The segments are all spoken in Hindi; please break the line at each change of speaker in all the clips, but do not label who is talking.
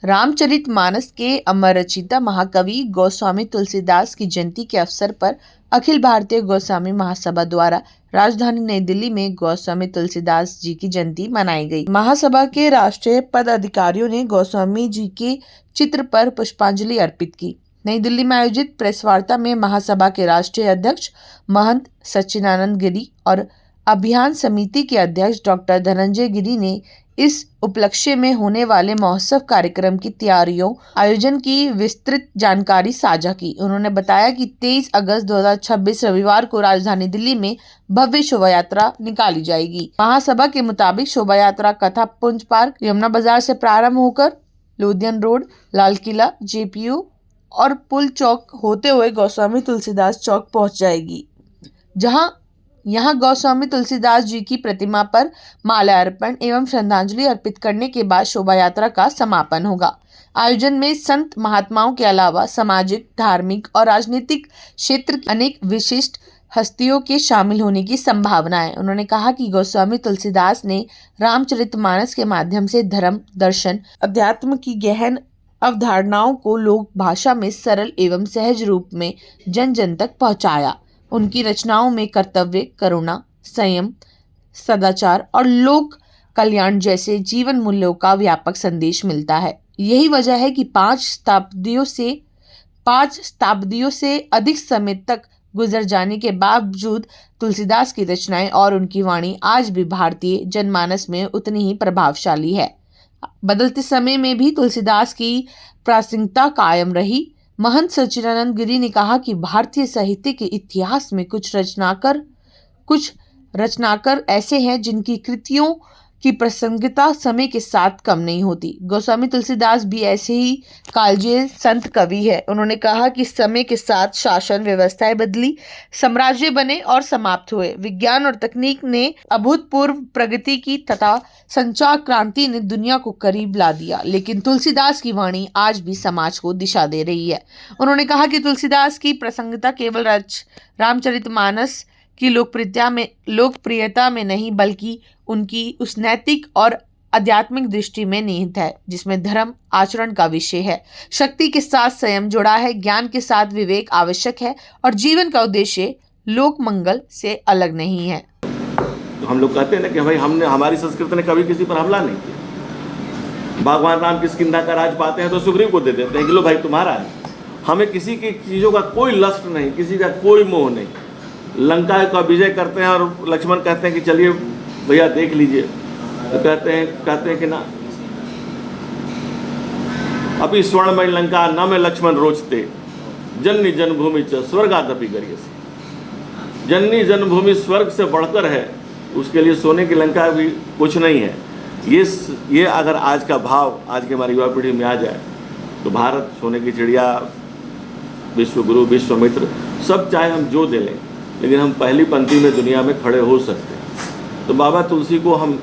रामचरितमानस के अमर रचयिता महाकवि गोस्वामी तुलसीदास की जयंती के अवसर पर अखिल भारतीय गोस्वामी महासभा द्वारा राजधानी नई दिल्ली में गोस्वामी तुलसीदास जी की जयंती मनाई गई। महासभा के राष्ट्रीय पदाधिकारियों ने गोस्वामी जी के चित्र पर पुष्पांजलि अर्पित की। नई दिल्ली में आयोजित प्रेस वार्ता में महासभा के राष्ट्रीय अध्यक्ष महंत सच्चिदानंद गिरी और अभियान समिति के अध्यक्ष डॉक्टर धनंजय गिरी ने इस उपलक्ष्य में होने वाले महोत्सव कार्यक्रम की तैयारियों आयोजन की विस्तृत जानकारी साझा की। उन्होंने बताया कि 23 अगस्त 2026 रविवार को राजधानी दिल्ली में भव्य शोभा यात्रा निकाली जाएगी। महासभा के मुताबिक शोभा यात्रा कथा पुंज पार्क, यमुना बाजार से प्रारंभ होकर लोधियन रोड, लाल किला, जेपीयू और पुल चौक होते हुए गोस्वामी तुलसीदास चौक पहुंच जाएगी, जहां यहाँ गोस्वामी तुलसीदास जी की प्रतिमा पर माल्यार्पण एवं श्रद्धांजलि अर्पित करने के बाद शोभा यात्रा का समापन होगा। आयोजन में संत महात्माओं के अलावा सामाजिक, धार्मिक और राजनीतिक क्षेत्र की अनेक विशिष्ट हस्तियों के शामिल होने की संभावना है। उन्होंने कहा कि गोस्वामी तुलसीदास ने रामचरितमानस के माध्यम से धर्म, दर्शन, अध्यात्म की गहन अवधारणाओं को लोक भाषा में सरल एवं सहज रूप में जन जन तक पहुँचाया। उनकी रचनाओं में कर्तव्य, करुणा, संयम, सदाचार और लोक कल्याण जैसे जीवन मूल्यों का व्यापक संदेश मिलता है। यही वजह है कि 5 शताब्दियों से अधिक समय तक गुजर जाने के बावजूद तुलसीदास की रचनाएं और उनकी वाणी आज भी भारतीय जनमानस में उतनी ही प्रभावशाली है। बदलते समय में भी तुलसीदास की प्रासंगिकता कायम रही। महंत सच्चिदानंद गिरी ने कहा कि भारतीय साहित्य के इतिहास में कुछ रचनाकार ऐसे हैं जिनकी कृतियों की प्रासंगिकता समय के साथ कम नहीं होती। गोस्वामी तुलसीदास भी ऐसे ही कालजयी संत कवि है। उन्होंने कहा कि समय के साथ शासन व्यवस्थाएं बदली, साम्राज्य बने और समाप्त हुए, विज्ञान और तकनीक ने अभूतपूर्व प्रगति की तथा संचार क्रांति ने दुनिया को करीब ला दिया, लेकिन तुलसीदास की वाणी आज भी समाज को दिशा दे रही है। उन्होंने कहा कि तुलसीदास की प्रासंगिकता केवल रामचरितमानस की लोकप्रियता में नहीं, बल्कि उनकी उस नैतिक और आध्यात्मिक दृष्टि में निहित है, जिसमें धर्म आचरण का विषय है, शक्ति के साथ संयम जुड़ा है, ज्ञान के साथ विवेक आवश्यक है और जीवन का उद्देश्य लोक मंगल से अलग नहीं है।
तो हम लोग कहते हैं ना कि भाई हमारी संस्कृति ने कभी किसी पर हमला नहीं किया। भगवान राम किष्किंधा का राज पाते हैं तो सुग्रीव को दे देते हैं कि लो भाई तुम्हारा है। हमें किसी की चीज़ों का कोई लस्ट नहीं, किसी का कोई मोह नहीं। लंका का विजय करते हैं और लक्ष्मण कहते हैं कि चलिए भैया देख लीजिए, तो कहते हैं कि ना, अभी स्वर्णमय लंका न में लक्ष्मण रोचते, जननी जन्मभूमि च स्वर्गादपि गरियसी। जननी जन्मभूमि स्वर्ग से बढ़कर है, उसके लिए सोने की लंका भी कुछ नहीं है। ये अगर आज का भाव आज की हमारी युवा पीढ़ी में आ जाए तो भारत सोने की चिड़िया, विश्वगुरु, विश्वामित्र सब चाहे हम जो दे लें, लेकिन हम पहली पंक्ति में दुनिया में खड़े हो सकते हैं। तो बाबा तुलसी को हम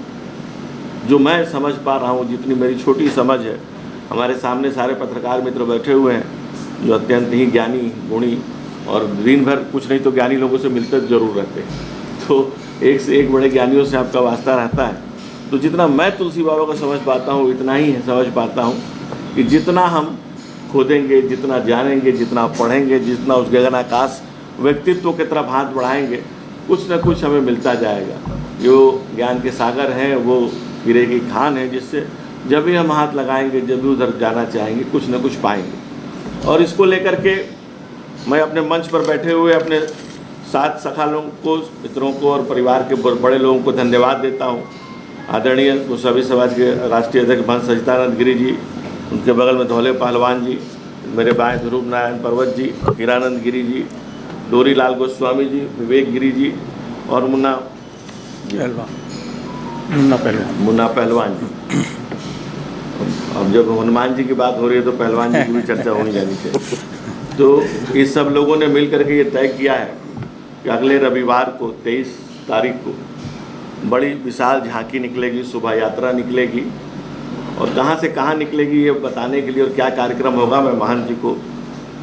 जो मैं समझ पा रहा हूँ, जितनी मेरी छोटी समझ है, हमारे सामने सारे पत्रकार मित्र बैठे हुए हैं जो अत्यंत ही ज्ञानी, गुणी और दिन भर कुछ नहीं तो ज्ञानी लोगों से मिलते जरूर रहते हैं, तो एक से एक बड़े ज्ञानियों से आपका वास्ता रहता है। तो जितना मैं तुलसी बाबा को समझ पाता हूँ उतना ही समझ पाता हूँ कि जितना हम खोदेंगे, जितना जानेंगे, जितना पढ़ेंगे, जितना उस गगन आकाश व्यक्तित्व की तरफ हाथ बढ़ाएंगे, कुछ न कुछ हमें मिलता जाएगा। जो ज्ञान के सागर हैं वो हीरे की खान है, जिससे जब भी हम हाथ लगाएंगे, जब भी उधर जाना चाहेंगे, कुछ न कुछ पाएंगे। और इसको लेकर के मैं अपने मंच पर बैठे हुए अपने साथ सखा लोगों को, मित्रों को और परिवार के बड़े लोगों को धन्यवाद देता हूँ। आदरणीय गोस्वामी समाज के राष्ट्रीय अध्यक्ष महंत सच्चिदानंद गिरी जी, उनके बगल में धौले पहलवान जी, मेरे बाएं ध्रुव नारायण पर्वत जी, हीरानंद गिरी जी, डोरीलाल गोस्वामी जी, विवेक गिरी जी और मुन्ना पहलवान जी। अब जब हनुमान जी की बात हो रही है तो पहलवान जी की भी चर्चा होनी जानी चाहिए। तो इस सब लोगों ने मिल करके ये तय किया है कि अगले रविवार को 23 तारीख को बड़ी विशाल झांकी निकलेगी, शोभा यात्रा निकलेगी, और कहाँ से कहाँ निकलेगी ये बताने के लिए और क्या कार्यक्रम होगा, मैं महंत जी को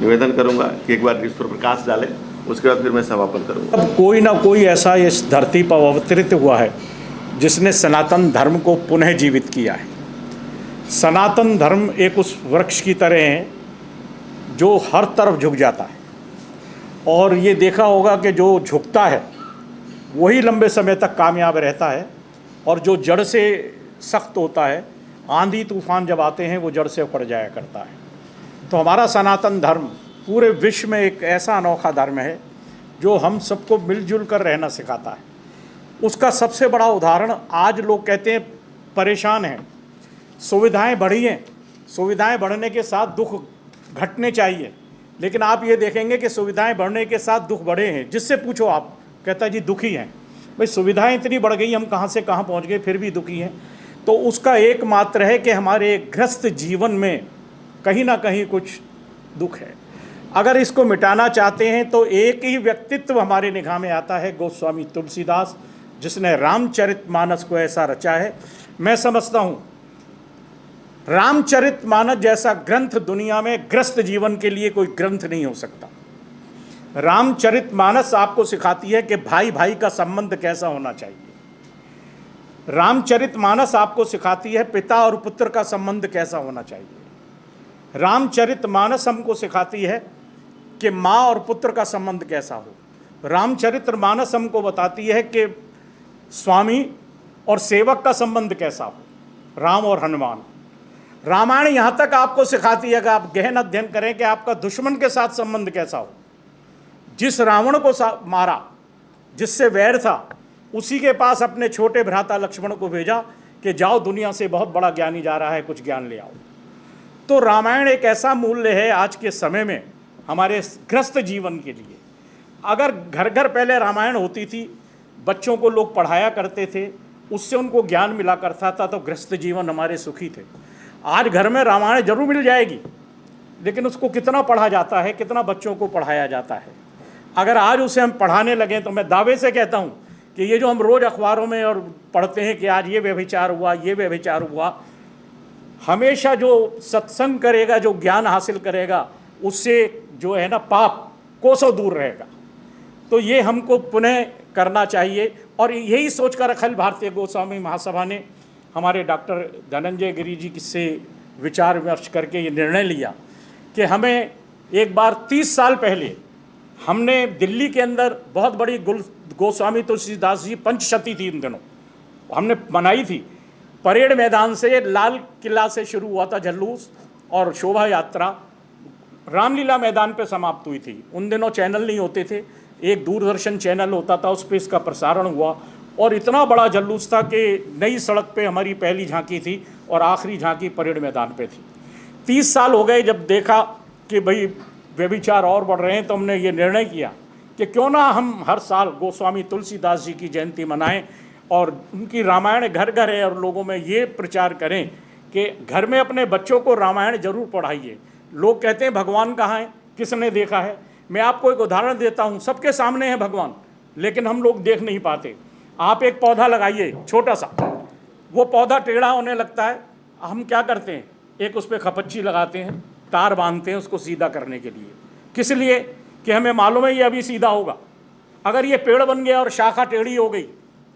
निवेदन करूंगा कि एक बार इस पर प्रकाश डालें, उसके बाद फिर मैं समापन करूंगा।
अब कोई ना कोई ऐसा इस धरती पर अवतरित हुआ है जिसने सनातन धर्म को पुनः जीवित किया है। सनातन धर्म एक उस वृक्ष की तरह है जो हर तरफ झुक जाता है, और ये देखा होगा कि जो झुकता है वही लंबे समय तक कामयाब रहता है, और जो जड़ से सख्त होता है, आंधी तूफान जब आते हैं वो जड़ से उखड़ जाया करता है। तो हमारा सनातन धर्म पूरे विश्व में एक ऐसा अनोखा धर्म है जो हम सबको मिलजुल कर रहना सिखाता है। उसका सबसे बड़ा उदाहरण, आज लोग कहते हैं परेशान हैं, सुविधाएं बढ़ी हैं, सुविधाएं बढ़ने के साथ दुख घटने चाहिए, लेकिन आप ये देखेंगे कि सुविधाएं बढ़ने के साथ दुख बढ़े हैं। जिससे पूछो आप कहता है जी दुखी हैं। भाई सुविधाएं इतनी बढ़ गई, हम कहाँ से कहाँ पहुँच गए, फिर भी दुखी हैं। तो उसका एकमात्र है कि हमारे ग्रस्त जीवन में कहीं ना कहीं कुछ दुख है। अगर इसको मिटाना चाहते हैं तो एक ही व्यक्तित्व हमारे निगाह में आता है, गोस्वामी तुलसीदास, जिसने रामचरितमानस को ऐसा रचा है। मैं समझता हूँ रामचरितमानस जैसा ग्रंथ दुनिया में ग्रस्त जीवन के लिए कोई ग्रंथ नहीं हो सकता। रामचरितमानस आपको सिखाती है कि भाई भाई का संबंध कैसा होना चाहिए। रामचरितमानस आपको सिखाती है पिता और पुत्र का संबंध कैसा होना चाहिए। रामचरितमानस हमको सिखाती है कि माँ और पुत्र का संबंध कैसा हो। रामचरितमानस हमको बताती है कि स्वामी और सेवक का संबंध कैसा हो, राम और हनुमान। रामायण यहाँ तक आपको सिखाती है कि आप गहन अध्ययन करें कि आपका दुश्मन के साथ संबंध कैसा हो। जिस रावण को मारा, जिससे वैर था, उसी के पास अपने छोटे भ्राता लक्ष्मण को भेजा कि जाओ दुनिया से बहुत बड़ा ज्ञानी जा रहा है, कुछ ज्ञान ले आओ। तो रामायण एक ऐसा मूल्य है आज के समय में हमारे ग्रस्त जीवन के लिए। अगर घर घर पहले रामायण होती थी, बच्चों को लोग पढ़ाया करते थे, उससे उनको ज्ञान मिला करता था, तो ग्रस्त जीवन हमारे सुखी थे। आज घर में रामायण जरूर मिल जाएगी, लेकिन उसको कितना पढ़ा जाता है, कितना बच्चों को पढ़ाया जाता है। अगर आज उसे हम पढ़ाने लगें तो मैं दावे से कहता हूँ कि ये जो हम रोज़ अखबारों में और पढ़ते हैं कि आज ये व्यभिचार हुआ, ये व्यभिचार हुआ, हमेशा जो सत्संग करेगा, जो ज्ञान हासिल करेगा, उससे जो है ना पाप कोसों दूर रहेगा। तो ये हमको पुनः करना चाहिए, और यही सोचकर अखिल भारतीय गोस्वामी महासभा ने हमारे डॉक्टर धनंजय गिरी जी से विचार विमर्श करके ये निर्णय लिया कि हमें एक बार 30 साल पहले हमने दिल्ली के अंदर बहुत बड़ी गोस्वामी तुलसीदास जी पंचशती थी, इन दिनों हमने मनाई थी। परेड मैदान से लाल किला से शुरू हुआ था जुलूस, और शोभा यात्रा रामलीला मैदान पे समाप्त हुई थी। उन दिनों चैनल नहीं होते थे, एक दूरदर्शन चैनल होता था, उस पर इसका प्रसारण हुआ, और इतना बड़ा जुलूस था कि नई सड़क पे हमारी पहली झांकी थी और आखिरी झांकी परेड मैदान पे थी। 30 साल हो गए जब देखा कि भाई व्यभिचार और बढ़ रहे हैं, तो हमने ये निर्णय किया कि क्यों ना हम हर साल गोस्वामी तुलसीदास जी की जयंती मनाएं, और उनकी रामायण घर घर है, और लोगों में ये प्रचार करें कि घर में अपने बच्चों को रामायण जरूर पढ़ाइए। लोग कहते हैं भगवान कहाँ है, किसने देखा है। मैं आपको एक उदाहरण देता हूँ, सबके सामने है भगवान, लेकिन हम लोग देख नहीं पाते। आप एक पौधा लगाइए छोटा सा, वो पौधा टेढ़ा होने लगता है, हम क्या करते हैं, एक उस पर खपच्ची लगाते हैं, तार बांधते हैं उसको सीधा करने के लिए। किस लिए? कि हमें मालूम है ये अभी सीधा होगा। अगर ये पेड़ बन गया और शाखा टेढ़ी हो गई,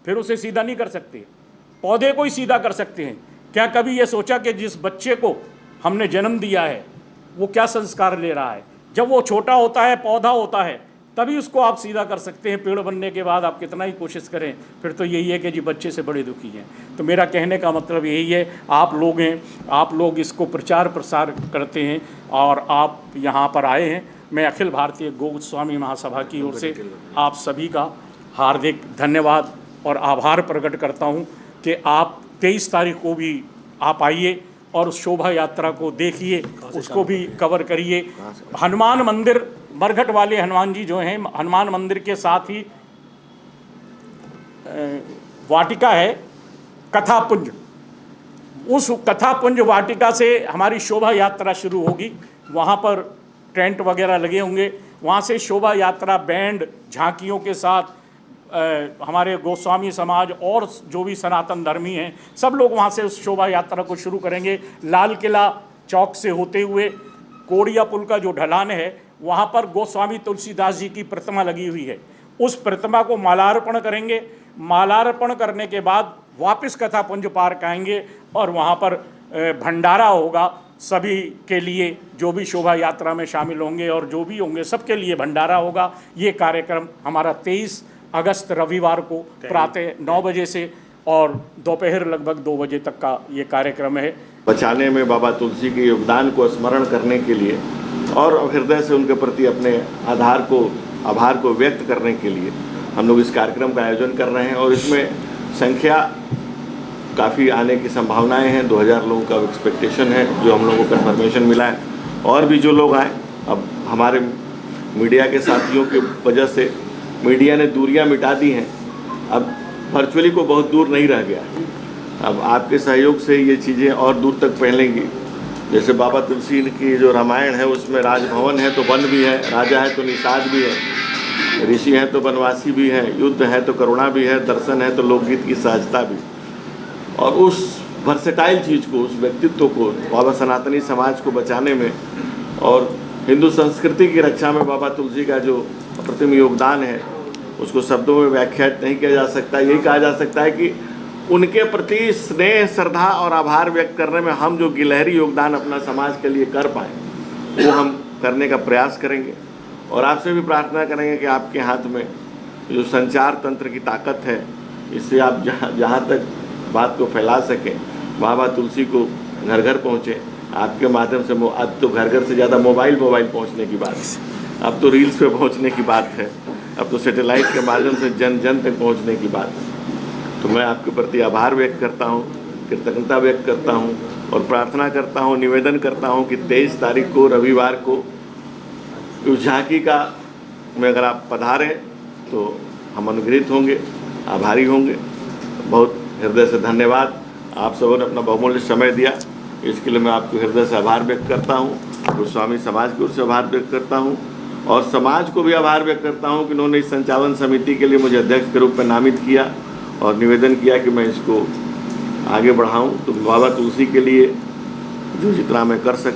फिर उसे सीधा नहीं कर सकते। पौधे को ही सीधा कर सकते हैं। क्या कभी ये सोचा कि जिस बच्चे को हमने जन्म दिया है वो क्या संस्कार ले रहा है? जब वो छोटा होता है, पौधा होता है, तभी उसको आप सीधा कर सकते हैं। पेड़ बनने के बाद आप कितना ही कोशिश करें, फिर तो यही है कि जी बच्चे से बड़े दुखी हैं। तो मेरा कहने का मतलब यही है, आप लोग हैं, आप लोग इसको प्रचार प्रसार करते हैं और आप यहाँ पर आए हैं। मैं अखिल भारतीय गोस्वामी महासभा की ओर से आप सभी का हार्दिक धन्यवाद और आभार प्रकट करता हूँ कि आप 23 तारीख को भी आप आइए और उस शोभा यात्रा को देखिए, उसको भी कवर करिए। हनुमान मंदिर, मरघट वाले हनुमान जी जो हैं, हनुमान मंदिर के साथ ही वाटिका है कथापुंज। उस कथापुंज वाटिका से हमारी शोभा यात्रा शुरू होगी। वहाँ पर टेंट वगैरह लगे होंगे। वहाँ से शोभा यात्रा बैंड झांकियों के साथ हमारे गोस्वामी समाज और जो भी सनातन धर्मी हैं सब लोग वहाँ से उस शोभा यात्रा को शुरू करेंगे। लाल किला चौक से होते हुए कोड़िया पुल का जो ढलान है वहाँ पर गोस्वामी तुलसीदास जी की प्रतिमा लगी हुई है। उस प्रतिमा को मालार्पण करेंगे। मालार्पण करने के बाद वापस कथापुंज पार्क आएंगे और वहाँ पर भंडारा होगा सभी के लिए, जो भी शोभा यात्रा में शामिल होंगे और जो भी होंगे सबके लिए भंडारा होगा। ये कार्यक्रम हमारा 23 अगस्त रविवार को प्रातः 9 बजे से और दोपहर लगभग 2 बजे तक का ये कार्यक्रम है।
बचाने में बाबा तुलसी के योगदान को स्मरण करने के लिए और हृदय से उनके प्रति अपने आभार को व्यक्त करने के लिए हम लोग इस कार्यक्रम का आयोजन कर रहे हैं और इसमें संख्या काफ़ी आने की संभावनाएं हैं। 2000 लोगों का एक्सपेक्टेशन है जो हम लोगों को कन्फर्मेशन मिला है। और भी जो लोग आए, अब हमारे मीडिया के साथियों की वजह से मीडिया ने दूरियां मिटा दी हैं, अब वर्चुअली को बहुत दूर नहीं रह गया है। अब आपके सहयोग से ये चीज़ें और दूर तक फैलेंगी। जैसे बाबा तुलसी की जो रामायण है उसमें राजभवन है तो वन भी है, राजा है तो निषाद भी है, ऋषि हैं तो वनवासी भी है, युद्ध है तो करुणा भी है, दर्शन है तो लोकगीत की सहजता भी। और उस वर्सेटाइल चीज़ को, उस व्यक्तित्व को बाबा सनातनी समाज को बचाने में और हिंदू संस्कृति की रक्षा में बाबा तुलसी का जो अप्रतिम योगदान है उसको शब्दों में व्याख्यात नहीं किया जा सकता। यही कहा जा सकता है कि उनके प्रति स्नेह, श्रद्धा और आभार व्यक्त करने में हम जो गिलहरी योगदान अपना समाज के लिए कर पाएँ वो हम करने का प्रयास करेंगे। और आपसे भी प्रार्थना करेंगे कि आपके हाथ में जो संचार तंत्र की ताकत है, इससे आप जहाँ तक बात को फैला सकें, बाबा तुलसी को घर घर पहुँचे। आपके माध्यम से अब तो घर घर से ज़्यादा मोबाइल पहुँचने की बात है, अब तो रील्स पे पहुँचने की बात है, अब तो सैटेलाइट के माध्यम से जन जन तक पहुँचने की बात है। तो मैं आपके प्रति आभार व्यक्त करता हूँ, कृतज्ञता व्यक्त करता हूँ और प्रार्थना करता हूँ, निवेदन करता हूँ कि 23 तारीख को रविवार को उस झांकी का में अगर आप पधारें तो हम अनुग्रहित होंगे, आभारी होंगे। बहुत हृदय से धन्यवाद, आप सबों ने अपना बहुमूल्य समय दिया, इसके लिए मैं आपको हृदय से आभार व्यक्त करता हूँ। गोस्वामी समाज की ओर से आभार व्यक्त करता हूँ और समाज को भी आभार व्यक्त करता हूँ कि उन्होंने इस संचालन समिति के लिए मुझे अध्यक्ष के रूप में नामित किया और निवेदन किया कि मैं इसको आगे बढ़ाऊँ। तो बाबा तुलसी के लिए जो जितना मैं कर सकता